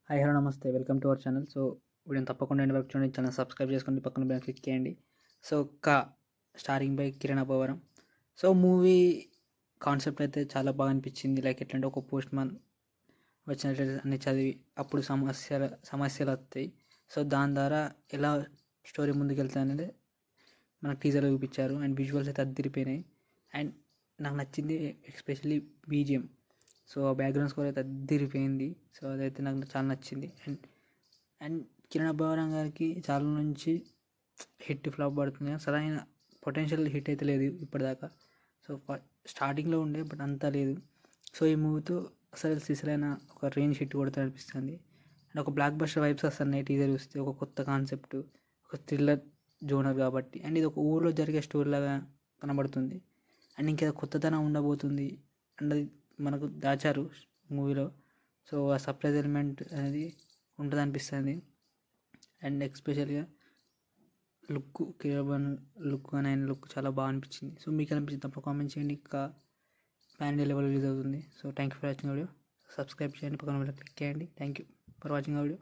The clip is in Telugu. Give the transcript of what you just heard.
హాయ్ హలో నమస్తే, welcome to our channel. So వీడియోని తప్పకుండా ఎండ్ వరకు చూడండి, ఛానల్ సబ్స్క్రైబ్ చేసుకోండి, పక్కన బెల్ క్లిక్ చేయండి. So starring by Kiran Abbavaram. So movie concept అయితే చాలా బాగా అనిపించింది. లైక్ ఎట్లంటే ఒక పోస్ట్ మ్యాన్ వచ్చినట్లయితే అన్ని చదివి అప్పుడు సమస్యలు వస్తాయి. సో దాని ద్వారా ఎలా స్టోరీ ముందుకెళ్తాయి అనేది మనకు టీజర్లో చూపించారు. అండ్ విజువల్స్ అయితే అదిరిపోయినాయి. అండ్ నాకు నచ్చింది ఎస్పెషల్లీ బీజిఎం. సో ఆ బ్యాక్గ్రౌండ్ స్కోర్ అయితే అదిరిపోయింది. సో అదైతే నాకు చాలా నచ్చింది. అండ్ అండ్ కిరణ్ అబ్బవరం గారికి చాలా నుంచి హిట్ ఫ్లాప్ పడుతుంది, సరైన పొటెన్షియల్ హిట్ అయితే లేదు ఇప్పటిదాకా. సో స్టార్టింగ్లో ఉండే, బట్ అంతా లేదు. సో ఈ మూవీతో అసలు సిసలైన ఒక రేంజ్ హిట్ కొడుతూ అనిపిస్తుంది. అండ్ ఒక బ్లాక్ బస్టర్ వైబ్స్ వస్తున్నాయి టీజర్ చూస్తే. ఒక కొత్త కాన్సెప్ట్, ఒక థ్రిల్లర్ జోనర్ కాబట్టి. అండ్ ఇది ఒక ఊరిలో జరిగే స్టోరీ లాగా కనబడుతుంది. అండ్ ఇంకేదో కొత్తదనం ఉండబోతుంది అండ్ అది మనకు దాచారు మూవీలో. సో ఆ సర్ప్రైజ్ ఎలిమెంట్ అనేది ఉంటుంది అనిపిస్తుంది. అండ్ ఎస్పెషల్గా కిరణ్ లుక్ అని ఆయన లుక్ చాలా బాగా అనిపించింది. సో మీకు అనిపించింది తప్ప కామెంట్ చేయండి. ఇంకా పాన్ ఇండియా లెవెల్ రిలీజ్ అవుతుంది. So thank you for watching video. Subscribe చేయండి, పక్కన క్లిక్ చేయండి. Thank you for watching video.